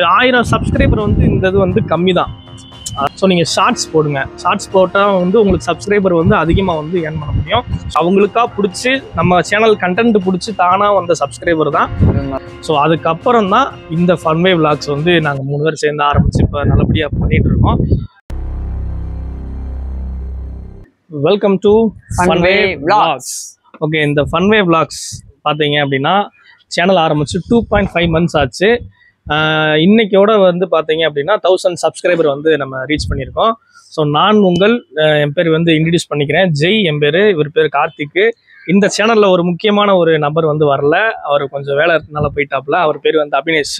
1000 subscriber வந்து இந்த இது வந்து கம்மி தான். ஸோ நீங்கள் ஷார்ட்ஸ் போடுங்க. ஷார்ட்ஸ் போட்டால் வந்து உங்களுக்கு சப்ஸ்கிரைபர் வந்து அதிகமாக வந்து ஏர்ன் பண்ண முடியும். அவங்களுக்கா பிடிச்சி நம்ம சேனல் கண்டென்ட் பிடிச்சி தானாக வந்த சப்ஸ்கிரைபர் தான். ஸோ அதுக்கப்புறம் தான் இந்த ஃபன்வே விளாக்ஸ் வந்து நாங்கள் 3 பேர் சேர்ந்து ஆரம்பித்து இப்போ நல்லபடியாக பண்ணிகிட்டு இருக்கோம். Welcome to ஃபன்வே vlogs. ஓகே, இந்த ஃபன்வே விளாக்ஸ் பார்த்தீங்க அப்படின்னா சேனல் ஆரம்பித்து 2.5 months ஆச்சு. இன்னைக்கோட வந்து பார்த்தீங்க அப்படின்னா 1000 சப்ஸ்கிரைபர் வந்து நம்ம ரீச் பண்ணியிருக்கோம். ஸோ நான் என் பேர் வந்து இன்ட்ரடியூஸ் பண்ணிக்கிறேன். ஜெய் என் பேர், இவர் பேர் கார்த்திக்கு. இந்த சேனலில் ஒரு முக்கியமான ஒரு நபர் வந்து வரல, அவர் கொஞ்சம் வேலை இருக்கனால போயிட்டாப்புல. அவர் பேர் வந்து அபினேஷ்.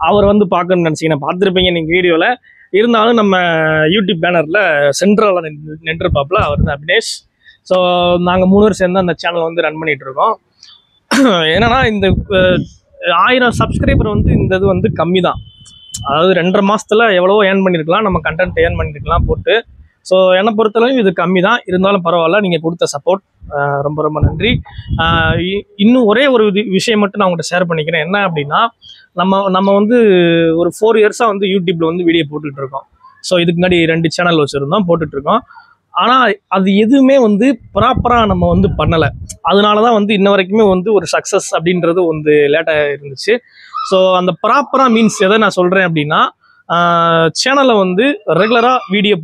அவர் வந்து பார்க்கணும்னு நினச்சிங்கன்னா பார்த்துருப்பீங்க நீங்கள் வீடியோவில். இருந்தாலும் நம்ம யூடியூப் பேனரில் சென்ட்ரலில் நின்றுப்பாப்புல, அவர் தான் அபினேஷ். ஸோ நாங்கள் 3 பேர் சேர்ந்து அந்த சேனல் வந்து ரன் பண்ணிகிட்டு இருக்கோம். என்னன்னா இந்த 1000 சப்ஸ்கிரைபர் வந்து இந்த இது வந்து கம்மி தான். அதாவது 2.5 மாதத்தில் எவ்வளவோ ஏர்ன் பண்ணியிருக்கலாம், நம்ம கண்டென்ட் ஏர்ன் பண்ணியிருக்கலாம் போட்டு. ஸோ என்னை பொறுத்தளவு இது கம்மி தான். இருந்தாலும் பரவாயில்ல, நீங்கள் கொடுத்த சப்போர்ட் ரொம்ப ரொம்ப நன்றி. இன்னும் ஒரே ஒரு விஷயம் மட்டும் நான் உங்கள்கிட்ட ஷேர் பண்ணிக்கிறேன். என்ன அப்படின்னா, நம்ம வந்து ஒரு 4 years-ஆக வந்து யூடியூப்பில் வந்து வீடியோ போட்டுட்ருக்கோம். ஸோ இதுக்கு முன்னாடி 2 சேனல் வச்சுருந்தோம், போட்டுட்ருக்கோம். ஆனால் அது எதுவுமே வந்து ப்ராப்பராக நம்ம வந்து பண்ணலை. அதனால தான் வந்து இன்ன வரைக்குமே வந்து ஒரு சக்ஸஸ் அப்படின்றது வந்து லேட்டாக இருந்துச்சு. ஸோ அந்த ப்ராப்பராக மீன்ஸ் எதை நான் சொல்கிறேன் அப்படின்னா, சேனலை வந்து ரெகுலராக வீடியோ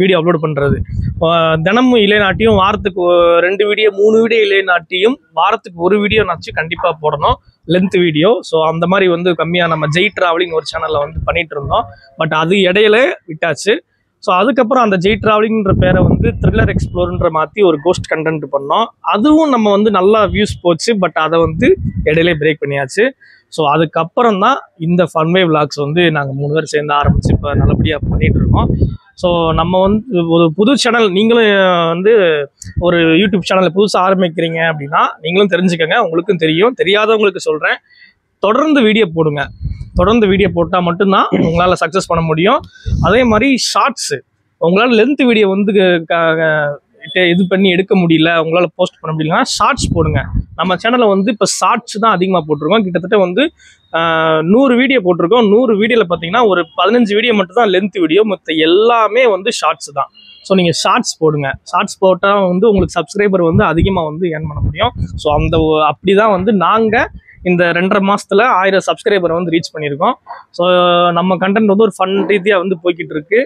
வீடியோ அப்லோட் பண்ணுறது. தினமும் இல்லைனாட்டியும் வாரத்துக்கு 2 வீடியோ 3 வீடியோ இல்லைனாட்டியும் வாரத்துக்கு 1 வீடியோனாச்சும் கண்டிப்பாக போடணும், லென்த் வீடியோ. ஸோ அந்த மாதிரி வந்து கம்மியாக நம்ம ஜெய் ட்ராவலிங் ஒரு சேனலில் வந்து பண்ணிகிட்டு இருந்தோம். பட் அது இடையில விட்டாச்சு. ஸோ அதுக்கப்புறம் அந்த ஜெய் ட்ராவலிங்ன்ற பேரை வந்து த்ரில்லர் எக்ஸ்ப்ளோர்ன்ற மாற்றி ஒரு கோஸ்ட் கண்டென்ட் பண்ணோம். அதுவும் நம்ம வந்து நல்லா வியூஸ் போச்சு. பட் அதை வந்து இடையிலே பிரேக் பண்ணியாச்சு. ஸோ அதுக்கப்புறம் தான் இந்த ஃபன்வே விளாக்ஸ் வந்து நாங்கள் 3 பேர் சேர்ந்து ஆரம்பித்து இப்போ நல்லபடியாக பண்ணிகிட்டு இருக்கோம். ஸோ நம்ம வந்து ஒரு புது சேனல், நீங்களும் வந்து ஒரு யூடியூப் சேனலில் புதுசாக ஆரம்பிக்கிறீங்க அப்படின்னா நீங்களும் தெரிஞ்சுக்கங்க, உங்களுக்கும் தெரியும். தெரியாதவங்களுக்கு சொல்கிறேன், தொடர்ந்து வீடியோ போடுங்க. தொடர்ந்து வீடியோ போட்டால் மட்டும்தான் உங்களால் சக்ஸஸ் பண்ண முடியும். அதே மாதிரி ஷார்ட்ஸு, உங்களால் லென்த் வீடியோ வந்து இது பண்ணி எடுக்க முடியல, உங்களால் போஸ்ட் பண்ண முடியலன்னா ஷார்ட்ஸ் போடுங்க. நம்ம சேனலில் வந்து இப்போ ஷார்ட்ஸ் தான் அதிகமாக போட்டிருக்கோம். கிட்டத்தட்ட வந்து 100 வீடியோ போட்டிருக்கோம். 100 வீடியோவில் பார்த்தீங்கன்னா ஒரு 15 வீடியோ மட்டும் தான் லென்த் வீடியோ, மற்ற எல்லாமே வந்து ஷார்ட்ஸ் தான். ஸோ நீங்கள் ஷார்ட்ஸ் போடுங்க. ஷார்ட்ஸ் போட்டால் வந்து உங்களுக்கு சப்ஸ்கிரைபர் வந்து அதிகமாக வந்து ஏர்ன் பண்ண முடியும். ஸோ அப்படி தான் வந்து நாங்கள் இந்த 2.5 மாதத்தில் 1000 சப்ஸ்கிரைபரை வந்து ரீச் பண்ணியிருக்கோம். ஸோ நம்ம கண்டென்ட் வந்து ஒரு ஃபன் ரீதியாக வந்து போய்கிட்டு இருக்கு.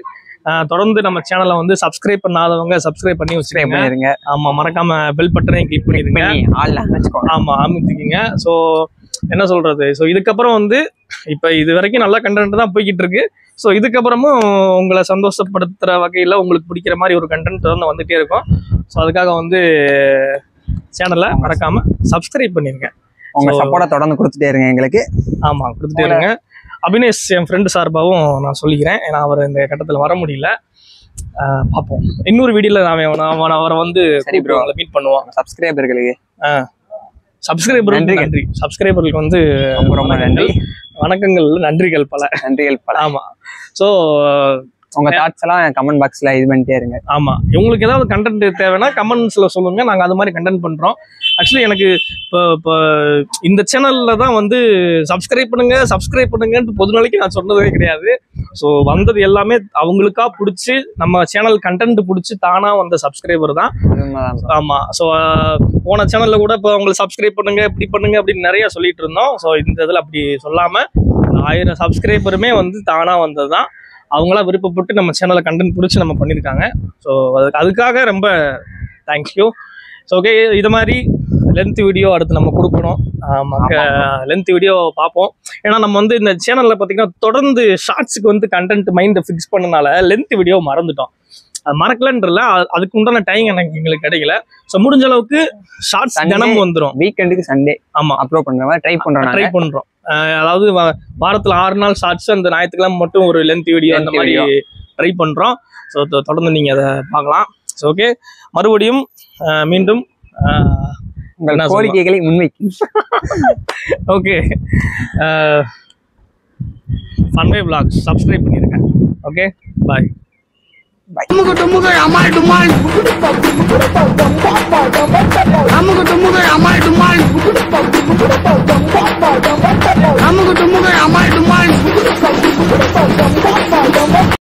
தொடர்ந்து நம்ம சேனலை வந்து சப்ஸ்கிரைப் பண்ணாதவங்க சப்ஸ்கிரைப் பண்ணி வச்சுருங்க. ஆமாம், மறக்காமல் பெல் பட்டனையும் கிளிக் பண்ணிடுங்க. ஆமாம், அமுத்திக்கிங்க. ஸோ என்ன சொல்கிறது, ஸோ இதுக்கப்புறம் வந்து இப்போ இது வரைக்கும் நல்ல கண்டென்ட் தான் போய்கிட்டு இருக்கு. ஸோ இதுக்கப்புறமும் உங்களை சந்தோஷப்படுத்துகிற வகையில் உங்களுக்கு பிடிக்கிற மாதிரி ஒரு கண்டென்ட் தொடர்ந்து வந்துகிட்டே இருக்கும். ஸோ அதுக்காக வந்து சேனலை மறக்காமல் சப்ஸ்கிரைப் பண்ணிடுங்க. உங்க சப்போர்ட்டை தொடர்ந்து கொடுத்துட்டே இருங்க எங்களுக்கு. ஆமாம், கொடுத்துட்டே இருங்க. அபினேஷ் என் ஃப்ரெண்டு சார்பாகவும் நான் சொல்லிக்கிறேன். ஏன்னா அவர் இந்த கட்டத்தில் வர முடியல. பார்ப்போம், இன்னொரு வீடியோவில் அவரை வந்து மீட் பண்ணுவோம். சப்ஸ்கிரைபர்களுக்கு நன்றி. சப்ஸ்கிரைபர்களுக்கு வந்து ரொம்ப நன்றி, வணக்கங்கள், நன்றிகள் பல. ஆமாம். ஸோ உங்க தாட்ஸ் எல்லாம் கமெண்ட் பாக்ஸ்ல இது பண்ணிட்டே இருங்க. ஆமா, உங்களுக்கு ஏதாவது கண்டென்ட் தேவைன்னா கமெண்ட்ஸ்ல சொல்லுங்க, நாங்க அது மாதிரி கண்டென்ட் பண்றோம். ஆக்சுவலி எனக்கு இப்போ இந்த சேனல்ல தான் வந்து சப்ஸ்கிரைப் பண்ணுங்கன்ட்டு பொது நாளைக்கு நான் சொன்னதே கிடையாது. ஸோ வந்தது எல்லாமே அவங்களுக்கா பிடிச்சி நம்ம சேனல் கண்டென்ட் பிடிச்சி தானா வந்த சப்ஸ்கிரைபர் தான். ஆமா. ஸோ போன சேனல்ல கூட இப்போ அவங்களை சப்ஸ்கிரைப் பண்ணுங்க, இப்படி பண்ணுங்க அப்படின்னு நிறைய சொல்லிட்டு இருந்தோம். ஸோ இந்த இதில் அப்படி சொல்லாம 1000 சப்ஸ்கிரைபருமே வந்து தானா வந்தது தான். அவங்களா விருப்பப்பட்டு நம்ம சேனலை கண்டென்ட் பிடிச்சி நம்ம பண்ணியிருக்காங்க. ஸோ அதுக்காக ரொம்ப தேங்க்யூ. ஸோ ஓகே, இது மாதிரி லென்த் வீடியோ அடுத்து நம்ம கொடுக்கணும். லென்த் வீடியோ பார்ப்போம். ஏன்னா நம்ம வந்து இந்த சேனலில் பார்த்தீங்கன்னா தொடர்ந்து ஷார்ட்ஸுக்கு வந்து கண்டென்ட் மைண்டை ஃபிக்ஸ் பண்ணனால லென்த் வீடியோ மறந்துட்டோம். அது மறக்கலன்றல, அதுக்கு உண்டான டைம் எங்களுக்கு கிடைக்கல. ஸோ முடிஞ்ச அளவுக்கு ஷார்ட்ஸ் தினமும் வந்துடும். வீக்கெண்டுக்கு சண்டே ஆமாம் அப்லோட் பண்ணுற மாதிரி ட்ரை பண்ணுறோம். அதாவது வாரத்தில் 6 நாள் ஷார்ட்ஸ், அந்த ஞாயிற்றுக்கிழமை மட்டும் ஒரு லென்த் வீடியோ அந்த மாதிரி ட்ரை பண்ணுறோம். ஸோ தொடர்ந்து நீங்கள் அதை பார்க்கலாம். ஸோ ஓகே, மறுபடியும் மீண்டும் கோரிக்கைகளை முன்வைக்கும். ஓகே, ஃபன்வே விளாக்ஸ் சப்ஸ்கிரைப் பண்ணிடுங்க. ஓகே, பாய். Amuku tumuku amal dumal. Amuku tumuku amal dumal. Amuku tumuku amal dumal. ரொம்ப